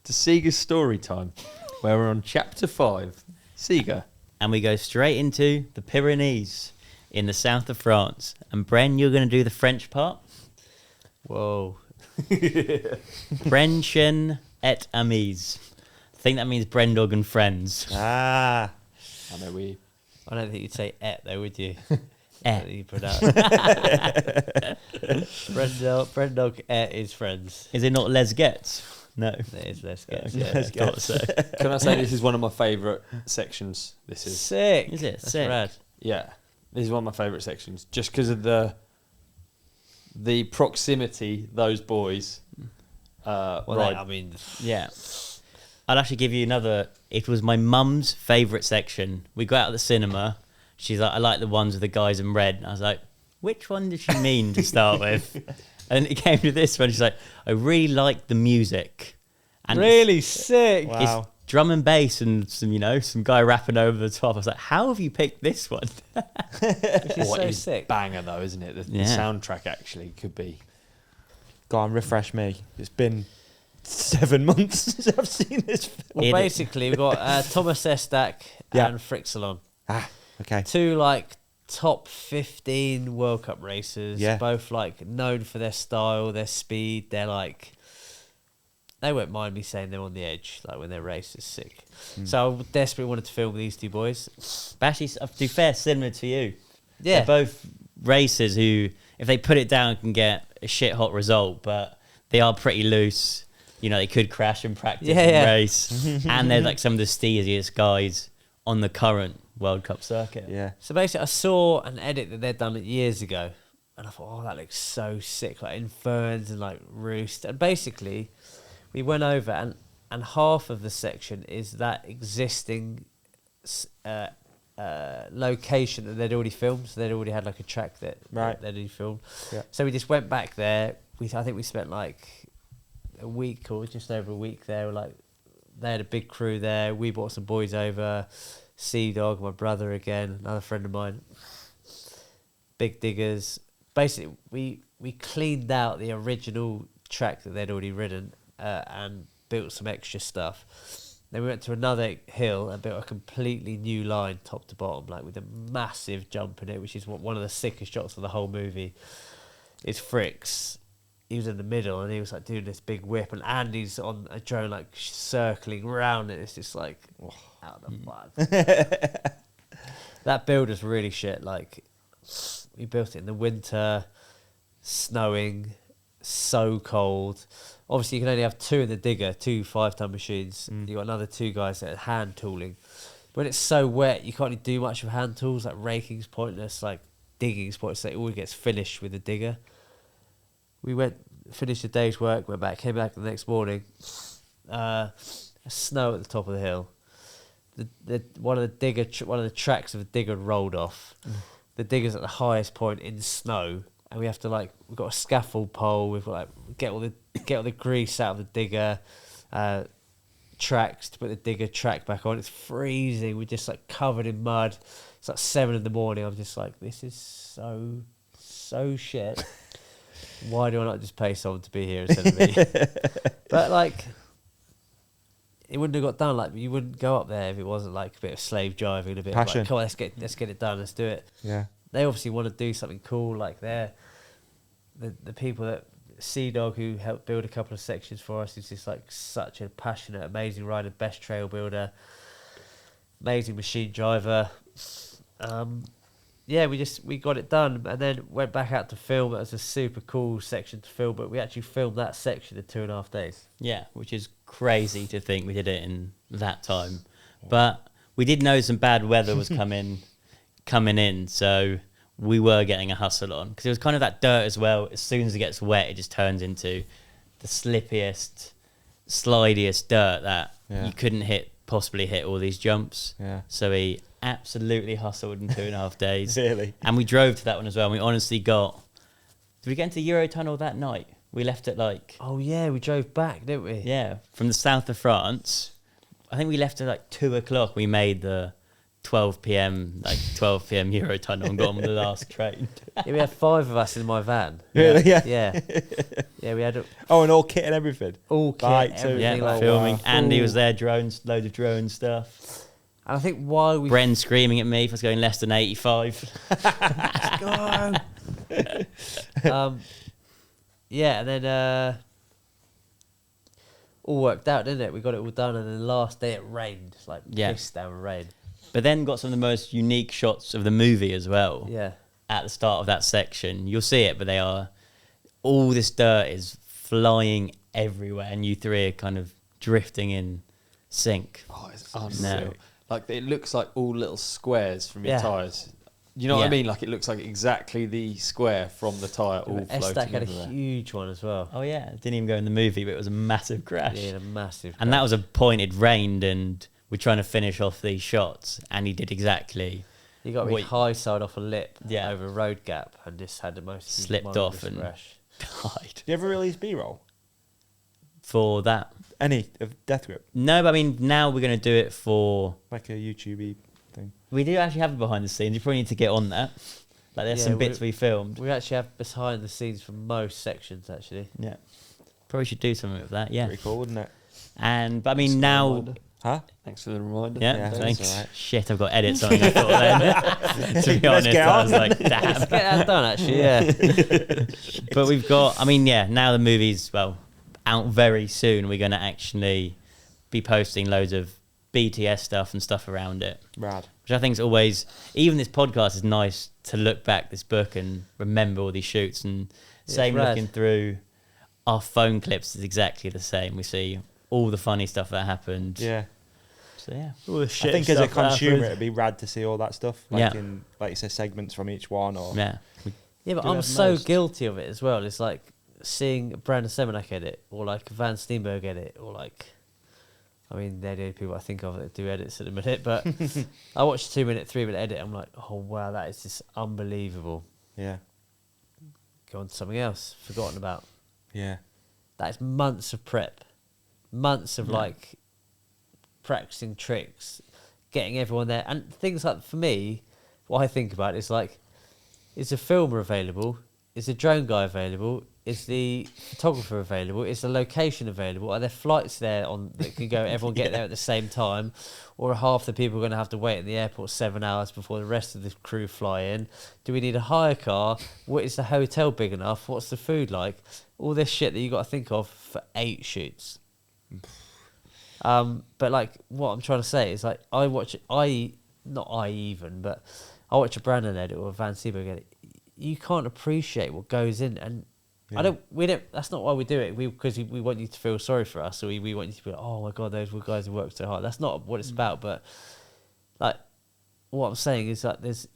to Seager's story time, where we're on chapter 5. Seager. And we go straight into the Pyrenees in the south of France. And Bren, you're going to do the French part. Whoa. Brenchen et amis. I think that means Brendog and friends. Ah. I know we... I don't think you'd say et though, would you? Et. You pronounce Brendog et is friends. Is it not les gets? No. It is let's get. Thought so. Can I say this is one of my favourite sections? This is... Sick. Is it? That's Sick. rad. Yeah. This is one of my favourite sections. Just because of the proximity those boys Well, ride. I mean, Yeah. I'll actually give you another. It was my mum's favourite section. We got out of the cinema. She's like, I like the ones with the guys in red. And I was like, which one did she mean to start with? And it came to this one. She's like, I really like the music. And really sick. it's drum and bass and some guy rapping over the top. I was like, how have you picked this one? Which is What so is sick. banger though, isn't it? The Yeah. soundtrack actually could be... Go on, refresh me. It's been 7 months since I've seen this film. Well, basically, we've got Thomas Estaque Yeah. and Frixtalon. Ah, okay. Two, like, top 15 World Cup racers. Yeah. Both, like, known for their style, their speed. They're, like... They won't mind me saying they're on the edge, like, when their race is sick. So I desperately wanted to film these two boys. But actually, to be fair, similar to you. Yeah. They're both racers who, if they put it down, can get a shit hot result, but they are pretty loose. They could crash in practice and race. And they're like some of the steeziest guys on the current World Cup circuit. Yeah. So basically, I saw an edit that they'd done years ago, and I thought, oh, that looks so sick, like in ferns and like roost. And basically, we went over, and half of the section is that existing location that they'd already filmed. So they'd already had like a track that Right. they'd already filmed. Yeah. So we just went back there. I think we spent like a week or just over a week there. Like, they had a big crew there. We brought some boys over. Sea-Dog, my brother again, another friend of mine. Big diggers. Basically, we cleaned out the original track that they'd already ridden and built some extra stuff. Then we went to another hill and built a completely new line, top to bottom, like with a massive jump in it, which is one of the sickest shots of the whole movie. It's Frix. He was in the middle and he was like doing this big whip, and Andy's on a drone like circling around it. It's just like out of the mud. That build was really shit. Like, we built it in the winter, snowing, so cold. Obviously, you can only have two in the digger, 2 5-ton machines. You got another 2 guys that are hand tooling. When it's so wet, you can't really do much with hand tools. Like, raking's pointless, like digging's pointless. It always gets finished with the digger. We finished the day's work, went back, came back the next morning. Snow at the top of the hill. One of the tracks of the digger rolled off. The digger's at the highest point in snow, and we have to we've got a scaffold pole. We've got get all the grease out of the digger, tracks to put the digger track back on. It's freezing. We're just covered in mud. It's like 7 in the morning. I'm just like, this is so shit. Why do I not just pay someone to be here instead of me? But it wouldn't have got done. You wouldn't go up there if it wasn't a bit of slave driving, a bit Passion. of come on, let's get it done, let's do it. Yeah. They obviously want to do something cool. They're the people that Sea-Dog, who helped build a couple of sections for us, is just such a passionate, amazing rider, best trail builder, amazing machine driver. Yeah, we got it done, and then went back out to film. It was a super cool section to film, but we actually filmed that section in 2.5 days. Yeah, which is crazy to think we did it in that time. But we did know some bad weather was coming in, so we were getting a hustle on, because it was kind of that dirt as well. As soon as it gets wet, it just turns into the slippiest, slidiest dirt that you couldn't possibly hit all these jumps. Yeah. So we absolutely hustled in 2.5 days. Really? And we drove to that one as well. And we honestly did we get into the Eurotunnel that night? We left at Oh yeah, we drove back, didn't we? from the south of France. I think we left at 2 o'clock. We made the 12 p.m. like 12 p.m. Eurotunnel and got on the last train. Yeah, we had 5 of us in my van. Really? Yeah. Yeah. Yeah, we had Oh, and all kit and everything. all kit, Right, so- everything. Yeah, like, filming. Andy was full- there, drones, loads of drone stuff. And I think while we Bren screaming at me if I was going less than 85. go. Yeah, and then all worked out, didn't it? We got it all done, and then the last day it rained, like Yeah. piss down rain. But then got some of the most unique shots of the movie as well. Yeah, At the start of that section. You'll see it, but they are... All this dirt is flying everywhere, and you three are kind of drifting in sync. Oh, it's unreal. No. Like it looks like all little squares from your Yeah. tyres. You know what I Yeah. mean? Like it looks like exactly the square from the tyre all Estaque floating had a everywhere. huge one as well. Oh, yeah. It didn't even go in the movie, but it was a massive crash. Yeah, a massive. And that was a point, it rained, and we're trying to finish off these shots, and he did exactly... You got to be Wait. high side off a lip Yeah. over a road gap, and just had the most Slipped off humongous and- crash. died. Do you ever release B-roll? For that. Any of Death Grip? No, but I mean, now we're going to do it for... Like a YouTube thing? We do actually have it behind the scenes. You probably need to get on that. Like, there's Yeah, some bits we filmed. We actually have behind the scenes for most sections, actually. Yeah. Probably should do something with that, yeah. Pretty cool, wouldn't it? And, but I Thanks mean, for the now... reminder. Huh? Thanks for the reminder. Yeah, Yeah, thanks. that's all right. Shit, I've got to edit something I thought then. To be Let's honest, get I was on. like, damn. Get that done, actually, yeah. But we've got, I mean, yeah, now the movie's, well, out very soon. We're going to actually be posting loads of BTS stuff and stuff around it, Rad. which I think is always, even this podcast is nice to look back this book and remember all these shoots. And Yeah, same it's rad. looking through our phone clips is exactly the same. We see all the funny stuff that happened. Yeah. So, yeah. I think as a consumer, it'd be rad to see all that stuff. Like Yeah. in, like you said, segments from each one. Or Yeah. Yeah, but Do I'm have so most. guilty of it as well. It's like seeing Brandon Semenak edit, or like Van Steenberg edit, or like, I mean, they're the only people I think of that do edits at the minute, but I watched a 2-minute, 3-minute edit. I'm like, oh, wow, that is just unbelievable. Yeah. Go on to something else, forgotten about. Yeah. That is months of prep, months of Yeah. like practicing tricks, getting everyone there. And things like, for me, what I think about is like, is the filmer available? Is the drone guy available? Is the photographer available? Is the location available? Are there flights there on that can go? Everyone get there at the same time, or are half the people going to have to wait at the airport 7 hours before the rest of the crew fly in? Do we need a hire car? What is the hotel big enough? What's the food like? All this shit that you got to think of for 8 shoots. But like what I'm trying to say is like I watch but I watch a Brandon edit or a Van Steenberg edit. You can't appreciate what goes in, and Yeah. we don't. That's not why we do it. Because we want you to feel sorry for us, or we want you to be like, oh my god, those guys who worked so hard. That's not what it's about. But like what I'm saying is like there's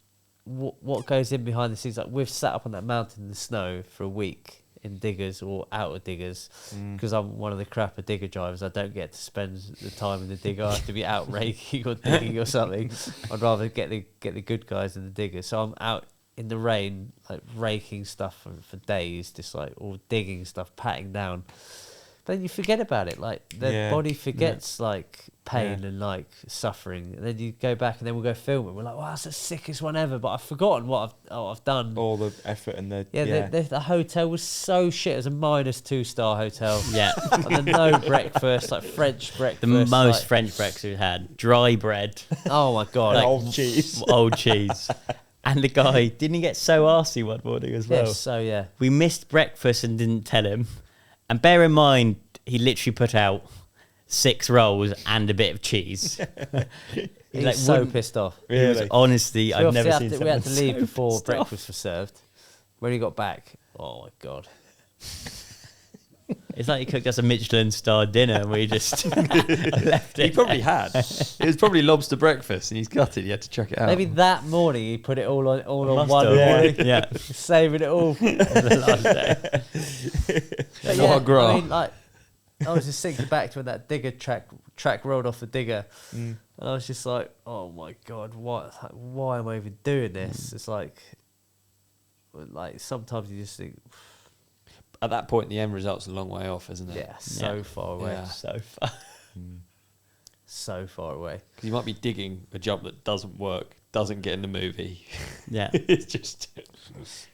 what goes in behind the scenes. Like we've sat up on that mountain in the snow for a week in diggers or out of diggers because I'm one of the crapper digger drivers. I don't get to spend the time in the digger. I have to be out raking or digging or something. I'd rather get the good guys in the diggers. So I'm out in the rain, like raking stuff for days, just like or digging stuff, patting down. But then you forget about it. Like the Yeah. body forgets like pain Yeah. and like suffering, and then you go back and then we'll go film it. We're like, wow, that's the sickest one ever. But I've forgotten what I've done. All the effort and the The hotel was so shit. It was a -2-star hotel. Yeah. And then no breakfast, like French breakfast. The most like, French breakfast we had. Dry bread. Oh my god! And Like, old cheese. Old cheese. And the guy, didn't he get so arsey one morning as well? yes, so yeah. We missed breakfast and didn't tell him. And bear in mind, he literally put out 6 rolls and a bit of cheese. He's like, so wouldn't- pissed off. He was Really? honestly, So I've never seen we had to someone leave so before pissed off. breakfast was served. When he got back, oh my god. It's like he cooked us a Michelin-star dinner and we just left it. He probably had. It was probably lobster breakfast, and he's gutted. He had to chuck it out. Maybe that morning he put it all on Must one have. morning, Yeah. saving it all. The last day. But Foie yeah, gras. I mean, like, I was just thinking back to when that digger track rolled off the digger, and I was just like, oh my god, why am I even doing this? It's like sometimes you just think, At that point, the end result's a long way off, isn't it? yeah, so Yeah. far away. Yeah. So far. so far away. Because you might be digging a job that doesn't work, doesn't get in the movie. Yeah. It's just...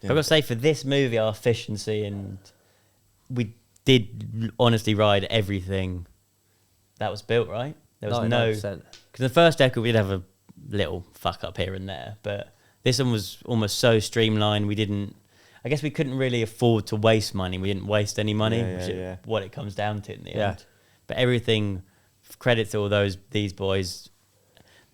I've got to say, for this movie, our efficiency, and we did honestly ride everything that was built, right? There was no... 99%. Because the first deck, we'd have a little fuck up here and there, but this one was almost so streamlined. We didn't... I guess we couldn't really afford to waste money. We didn't waste any money, which is what it comes down to in the end. But everything, credit to all these boys,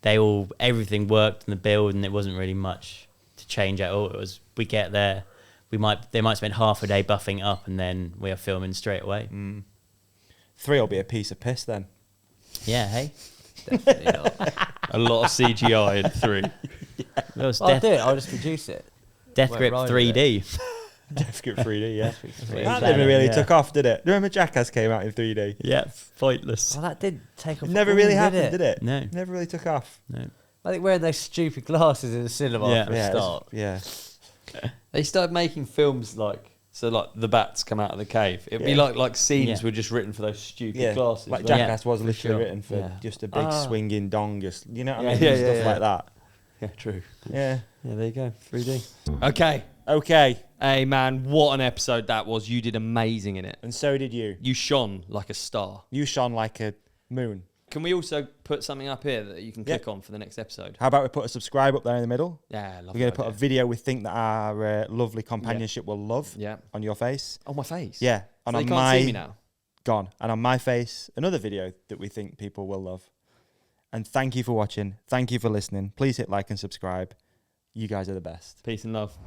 everything worked in the build, and it wasn't really much to change at all. It was, we get there, they might spend half a day buffing up, and then we are filming straight away. 3 will be a piece of piss then. Yeah, hey. Definitely not. A lot of CGI in 3. Well, I'll do it. I'll just produce it. DEATHGRIP Won't ride 3D. DEATHGRIP 3D, yeah. That Yeah. never really Yeah. took off, did it? Remember Jackass came out in 3D? Yeah, pointless. Oh, that did take off. It never really happened, did it? No. Never really took off. No. I think wearing those stupid glasses in the cinema Yeah. for a start. Yeah. They started making films like the bats come out of the cave. It'd be Yeah. like scenes Yeah. were just written for those stupid Yeah. glasses. Like weren't Jackass was literally sure. written for Yeah. just a big swinging dong, just, you know what I Yeah, mean? yeah, Stuff yeah, like that. they? Yeah, true. Yeah. Yeah, there you go. 3D. Okay. Okay. Hey, man, what an episode that was. You did amazing in it. And so did you. You shone like a star. You shone like a moon. Can we also put something up here that you can click on for the next episode? How about we put a subscribe up there in the middle? Yeah, I love We're going to put a video we think that our lovely companionship will love on your face. On my face? Yeah. And So on they can't my see me now? Gone. And on my face, another video that we think people will love. And thank you for watching. Thank you for listening. Please hit like and subscribe. You guys are the best. Peace and love.